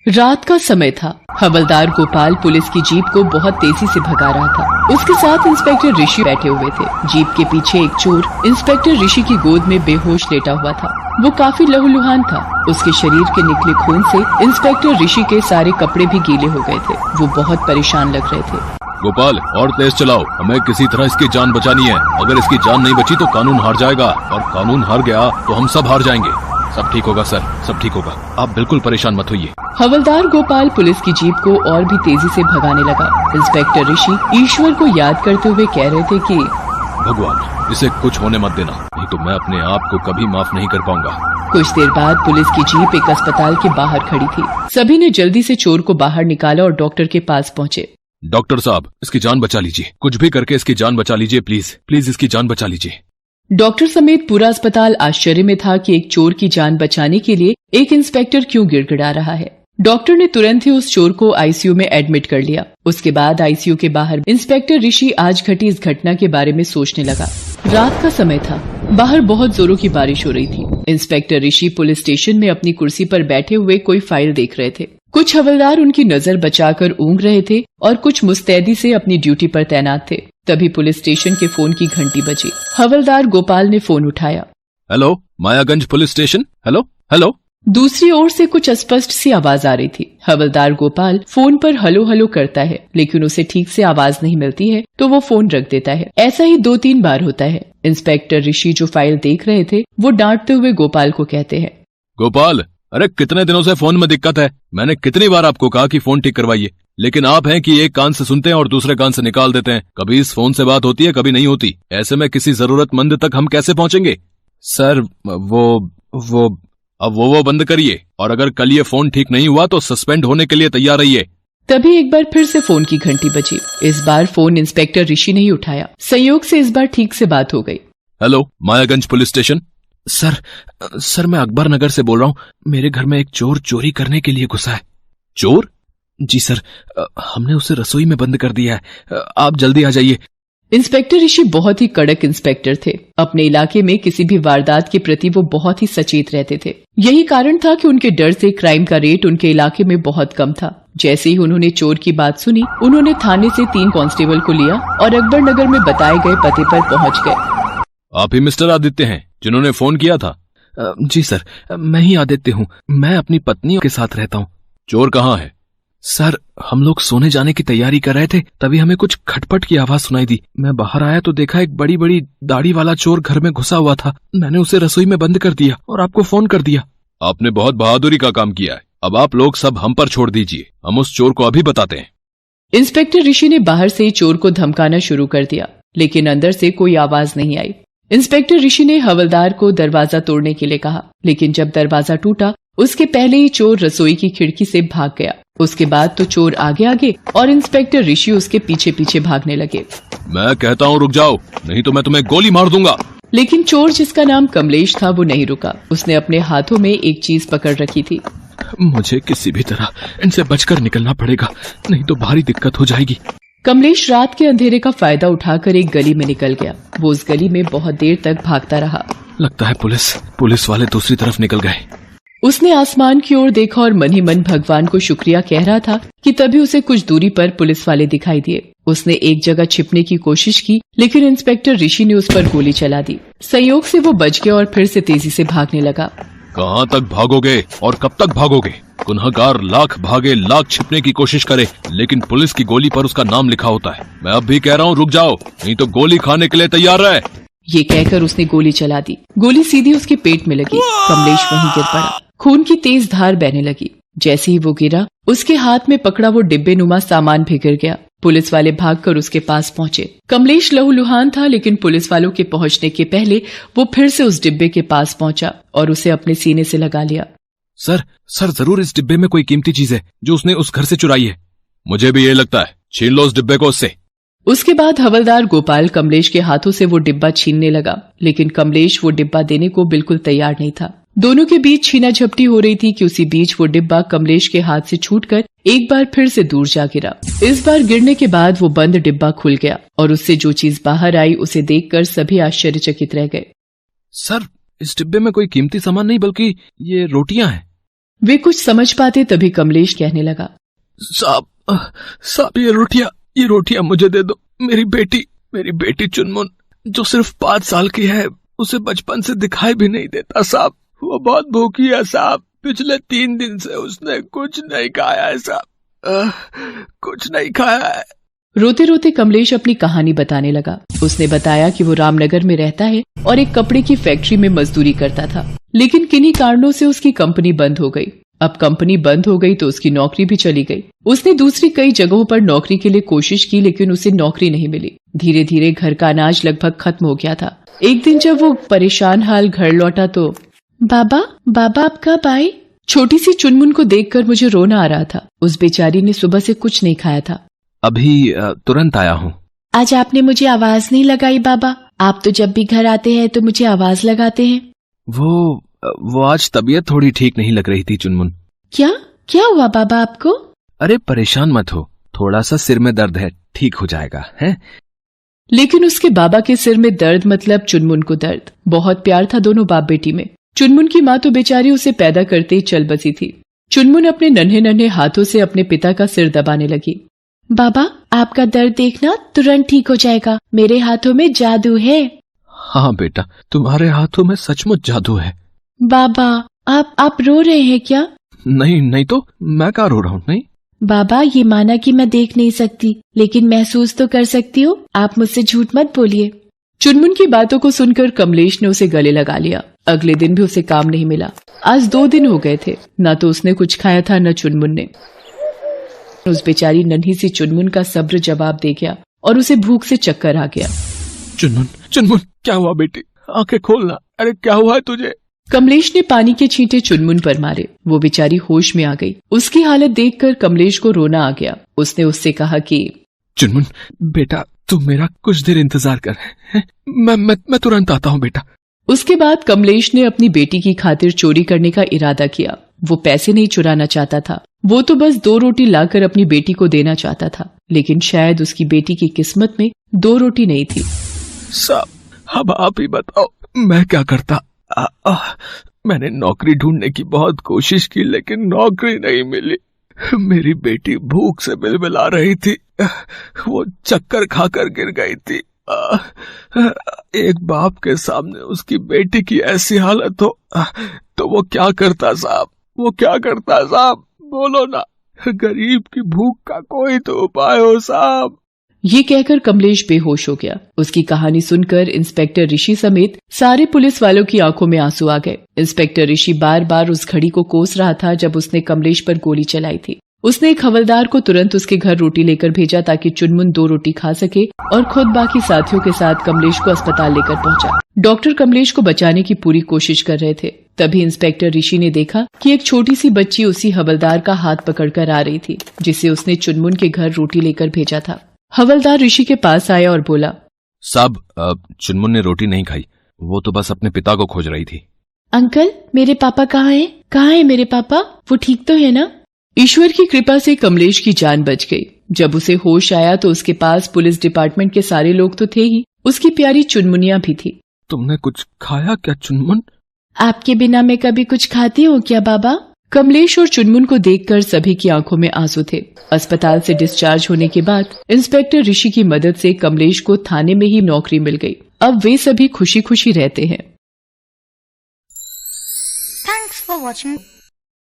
रात का समय था। हवलदार गोपाल पुलिस की जीप को बहुत तेजी से भगा रहा था। उसके साथ इंस्पेक्टर ऋषि बैठे हुए थे। जीप के पीछे एक चोर इंस्पेक्टर ऋषि की गोद में बेहोश लेटा हुआ था। वो काफी लहूलुहान था। उसके शरीर के निकले खून से इंस्पेक्टर ऋषि के सारे कपड़े भी गीले हो गए थे। वो बहुत परेशान लग रहे थे। गोपाल, और तेज चलाओ, हमें किसी तरह इसकी जान बचानी है। अगर इसकी जान नहीं बची तो कानून हार जाएगा, और कानून हार गया तो हम सब हार जाएंगे। सब ठीक होगा सर, सब ठीक होगा, आप बिल्कुल परेशान मत होइए। हवलदार गोपाल पुलिस की जीप को और भी तेजी से भगाने लगा। इंस्पेक्टर ऋषि ईश्वर को याद करते हुए कह रहे थे कि भगवान, इसे कुछ होने मत देना, नहीं तो मैं अपने आप को कभी माफ नहीं कर पाऊंगा। कुछ देर बाद पुलिस की जीप एक अस्पताल के बाहर खड़ी थी। सभी ने जल्दी से चोर को बाहर निकाला और डॉक्टर के पास पहुँचे। डॉक्टर साहब, इसकी जान बचा लीजिए, कुछ भी करके इसकी जान बचा लीजिए, प्लीज प्लीज इसकी जान बचा लीजिए। डॉक्टर समेत पूरा अस्पताल आश्चर्य में था कि एक चोर की जान बचाने के लिए एक इंस्पेक्टर क्यों गिड़गिड़ा रहा है। डॉक्टर ने तुरंत ही उस चोर को आईसीयू में एडमिट कर लिया। उसके बाद आईसीयू के बाहर इंस्पेक्टर ऋषि आज घटी इस घटना के बारे में सोचने लगा। रात का समय था। बाहर बहुत जोरों की बारिश हो रही थी। इंस्पेक्टर ऋषि पुलिस स्टेशन में अपनी कुर्सी पर बैठे हुए कोई फाइल देख रहे थे। कुछ हवलदार उनकी नजर बचाकर ऊँघ रहे थे और कुछ मुस्तैदी से अपनी ड्यूटी पर तैनात थे। तभी पुलिस स्टेशन के फोन की घंटी बजी। हवलदार गोपाल ने फोन उठाया। Hello, Mayaganj police station. Hello hello. दूसरी ओर से कुछ अस्पष्ट सी आवाज आ रही थी। हवलदार गोपाल फोन पर हलो हलो करता है, लेकिन उसे ठीक से आवाज नहीं मिलती है तो वो फोन रख देता है। ऐसा ही 2-3 बार होता है। इंस्पेक्टर ऋषि जो फाइल देख रहे थे वो डांटते हुए गोपाल को कहते हैं, गोपाल, अरे कितने दिनों से फोन में दिक्कत है। मैंने कितनी बार आपको कहा कि फोन ठीक करवाइए, लेकिन आप हैं कि एक कान से सुनते हैं और दूसरे कान से निकाल देते हैं। कभी इस फोन से बात होती है, कभी नहीं होती। ऐसे में किसी जरूरतमंद तक हम कैसे पहुंचेंगे? सर, अब वो बंद करिए, और अगर कल ये फोन ठीक नहीं हुआ तो सस्पेंड होने के लिए तैयार रहिए। तभी एक बार फिर से फोन की घंटी बजी। इस बार फोन इंस्पेक्टर ऋषि ने ही उठाया। संयोग से इस बार ठीक से बात हो गई। Hello, Mayaganj police station. Sir मैं अकबर नगर से बोल रहा हूँ। मेरे घर में एक चोर चोरी करने के लिए घुसा है। चोर? जी सर, हमने उसे रसोई में बंद कर दिया है। आप जल्दी आ जाइए। इंस्पेक्टर ऋषि बहुत ही कड़क इंस्पेक्टर थे। अपने इलाके में किसी भी वारदात के प्रति वो बहुत ही सचेत रहते थे। यही कारण था कि उनके डर से क्राइम का रेट उनके इलाके में बहुत कम था। जैसे ही उन्होंने चोर की बात सुनी, उन्होंने थाने से 3 कांस्टेबल को लिया और अकबर नगर में बताए गए पते पर पहुँच गए। आप ही मिस्टर आदित्य हैं जिन्होंने फोन किया था? जी सर, मैं ही आदित्य हूँ। मैं अपनी पत्नी के साथ रहता हूँ। चोर कहाँ है? सर, हम लोग सोने जाने की तैयारी कर रहे थे, तभी हमें कुछ खटपट की आवाज सुनाई दी। मैं बाहर आया तो देखा एक बड़ी बड़ी दाढ़ी वाला चोर घर में घुसा हुआ था। मैंने उसे रसोई में बंद कर दिया और आपको फोन कर दिया। आपने बहुत बहादुरी का काम किया है। अब आप लोग सब हम पर छोड़ दीजिए, हम उस चोर को अभी बताते हैं। इंस्पेक्टर ऋषि ने बाहर से ही चोर को धमकाना शुरू कर दिया, लेकिन अंदर से कोई आवाज नहीं आई। इंस्पेक्टर ऋषि ने हवलदार को दरवाजा तोड़ने के लिए कहा, लेकिन जब दरवाजा टूटा उसके पहले ही चोर रसोई की खिड़की से भाग गया। उसके बाद तो चोर आगे आगे और इंस्पेक्टर ऋषि उसके पीछे पीछे भागने लगे। मैं कहता हूँ रुक जाओ, नहीं तो मैं तुम्हें गोली मार दूंगा। लेकिन चोर, जिसका नाम कमलेश था, वो नहीं रुका। उसने अपने हाथों में एक चीज पकड़ रखी थी। मुझे किसी भी तरह इनसे बचकर निकलना पड़ेगा, नहीं तो भारी दिक्कत हो जाएगी। कमलेश रात के अंधेरे का फायदा उठाकर एक गली में निकल गया। वो उस गली में बहुत देर तक भागता रहा। लगता है पुलिस वाले दूसरी तरफ निकल गए। उसने आसमान की ओर देखा और मन ही मन भगवान को शुक्रिया कह रहा था कि तभी उसे कुछ दूरी पर पुलिस वाले दिखाई दिए। उसने एक जगह छिपने की कोशिश की, लेकिन इंस्पेक्टर ऋषि ने उस पर गोली चला दी। संयोग से वो बच गया और फिर से तेजी से भागने लगा। कहाँ तक भागोगे और कब तक भागोगे? गुनहगार लाख भागे, लाख छिपने की कोशिश करे, लेकिन पुलिस की गोली पर उसका नाम लिखा होता है। मैं अब भी कह रहा हूँ रुक जाओ, नहीं तो गोली खाने के लिए तैयार रहे। ये कहकर उसने गोली चला दी। गोली सीधी उसके पेट में लगी। कमलेश वहीं गिर पड़ा। खून की तेज धार बहने लगी। जैसे ही वो गिरा, उसके हाथ में पकड़ा वो डिब्बे नुमा सामान भी गिर गया। पुलिस वाले भागकर उसके पास पहुंचे। कमलेश लहूलुहान था, लेकिन पुलिस वालों के पहुंचने के पहले वो फिर से उस डिब्बे के पास पहुंचा और उसे अपने सीने से लगा लिया। सर जरूर इस डिब्बे में कोई कीमती चीज है जो उसने उस घर से चुराई है। मुझे भी ये लगता है। छीन लो उस डिब्बे को उससे। उसके बाद हवलदार गोपाल कमलेश के हाथों से वो डिब्बा छीनने लगा, लेकिन कमलेश वो डिब्बा देने को बिल्कुल तैयार नहीं था। दोनों के बीच छीना झपटी हो रही थी कि उसी बीच वो डिब्बा कमलेश के हाथ से छूटकर एक बार फिर से दूर जा गिरा। इस बार गिरने के बाद वो बंद डिब्बा खुल गया और उससे जो चीज बाहर आई उसे देखकर सभी आश्चर्यचकित रह गए। सर, इस डिब्बे में कोई कीमती सामान नहीं बल्कि ये रोटियां हैं। वे कुछ समझ पाते तभी कमलेश कहने लगा, साहब ये रोटियां मुझे दे दो। मेरी बेटी चुनमुन जो सिर्फ 5 साल की है, उसे बचपन से दिखाई भी नहीं देता साहब। वो बहुत भूखी है साहब। पिछले 3 दिन से उसने कुछ नहीं खाया है साहब, कुछ नहीं खाया है। रोते रोते कमलेश अपनी कहानी बताने लगा। उसने बताया कि वो रामनगर में रहता है और एक कपड़े की फैक्ट्री में मजदूरी करता था, लेकिन किन्हीं कारणों से उसकी कंपनी बंद हो गई। अब कंपनी बंद हो गई तो उसकी नौकरी भी चली गई। उसने दूसरी कई जगहों पर नौकरी के लिए कोशिश की, लेकिन उसे नौकरी नहीं मिली। धीरे धीरे घर का अनाज लगभग खत्म हो गया था। एक दिन जब वो परेशान हाल घर लौटा तो बाबा आप कब आए? छोटी सी चुनमुन को देखकर मुझे रोना आ रहा था। उस बेचारी ने सुबह से कुछ नहीं खाया था। अभी तुरंत आया हूँ। आज आपने मुझे आवाज नहीं लगाई बाबा। आप तो जब भी घर आते हैं तो मुझे आवाज लगाते हैं। वो आज तबीयत थोड़ी ठीक नहीं लग रही थी चुनमुन। क्या हुआ बाबा आपको? अरे परेशान मत हो, थोड़ा सा सिर में दर्द है, ठीक हो जाएगा है। लेकिन उसके बाबा के सिर में दर्द मतलब चुनमुन को दर्द। बहुत प्यार था दोनों बाप बेटी में। चुनमुन की माँ तो बेचारी उसे पैदा करते ही चल बसी थी। चुनमुन अपने नन्हे नन्हे हाथों से अपने पिता का सिर दबाने लगी। बाबा आपका दर्द देखना, तुरंत ठीक हो जाएगा। मेरे हाथों में जादू है। हाँ बेटा, तुम्हारे हाथों में सचमुच जादू है। बाबा आप रो रहे हैं क्या? नहीं तो मैं क्या रो रहा हूँ। नहीं बाबा, ये माना कि मैं देख नहीं सकती, लेकिन महसूस तो कर सकती हूँ। आप मुझसे झूठ मत बोलिए। चुनमुन की बातों को सुनकर कमलेश ने उसे गले लगा लिया। अगले दिन भी उसे काम नहीं मिला। आज 2 दिन हो गए थे, न तो उसने कुछ खाया था न चुनमुन ने। उस बेचारी नन्ही सी चुनमुन का सब्र जवाब दे गया और उसे भूख से चक्कर आ गया। चुनमुन क्या हुआ बेटी? आंखें खोलना। अरे क्या हुआ है तुझे? कमलेश ने पानी के छींटे चुनमुन पर मारे। वो बेचारी होश में आ गई। उसकी हालत देखकर कमलेश को रोना आ गया। उसने उससे कहा कि चुनमुन बेटा, तू मेरा कुछ देर इंतजार कर, मैं तुरंत आता हूँ बेटा। उसके बाद कमलेश ने अपनी बेटी की खातिर चोरी करने का इरादा किया। वो पैसे नहीं चुराना चाहता था, वो तो बस 2 रोटी लाकर अपनी बेटी को देना चाहता था। लेकिन शायद उसकी बेटी की किस्मत में 2 रोटी नहीं थी। साहब अब आप ही बताओ मैं क्या करता। मैंने नौकरी ढूंढने की बहुत कोशिश की, लेकिन नौकरी नहीं मिली। मेरी बेटी भूख से बिलबिला रही थी। वो चक्कर खाकर गिर गई थी। एक बाप के सामने उसकी बेटी की ऐसी हालत हो तो वो क्या करता साहब? बोलो ना, गरीब की भूख का कोई तो उपाय हो साहब। ये कहकर कमलेश बेहोश हो गया। उसकी कहानी सुनकर इंस्पेक्टर ऋषि समेत सारे पुलिस वालों की आंखों में आंसू आ गए। इंस्पेक्टर ऋषि बार बार उस घड़ी को कोस रहा था जब उसने कमलेश पर गोली चलाई थी। उसने एक हवलदार को तुरंत उसके घर रोटी लेकर भेजा ताकि चुनमुन 2 रोटी खा सके और खुद बाकी साथियों के साथ कमलेश को अस्पताल लेकर पहुंचा। डॉक्टर कमलेश को बचाने की पूरी कोशिश कर रहे थे। तभी इंस्पेक्टर ऋषि ने देखा कि एक छोटी सी बच्ची उसी हवलदार का हाथ पकड़कर आ रही थी जिसे उसने चुनमुन के घर रोटी लेकर भेजा था। हवलदार ऋषि के पास आया और बोला, साहब चुनमुन ने रोटी नहीं खाई, वो तो बस अपने पिता को खोज रही थी। अंकल, मेरे पापा कहाँ हैं? कहाँ है मेरे पापा? वो ठीक तो है ना? ईश्वर की कृपा से कमलेश की जान बच गई। जब उसे होश आया तो उसके पास पुलिस डिपार्टमेंट के सारे लोग तो थे ही, उसकी प्यारी चुनमुनिया भी थी। तुमने कुछ खाया क्या चुनमुन? आपके बिना मैं कभी कुछ खाती हूँ क्या बाबा? कमलेश और चुनमुन को देखकर सभी की आंखों में आंसू थे। अस्पताल से डिस्चार्ज होने के बाद इंस्पेक्टर ऋषि की मदद से कमलेश को थाने में ही नौकरी मिल गई। अब वे सभी खुशी खुशी रहते हैं। Thanks for watching.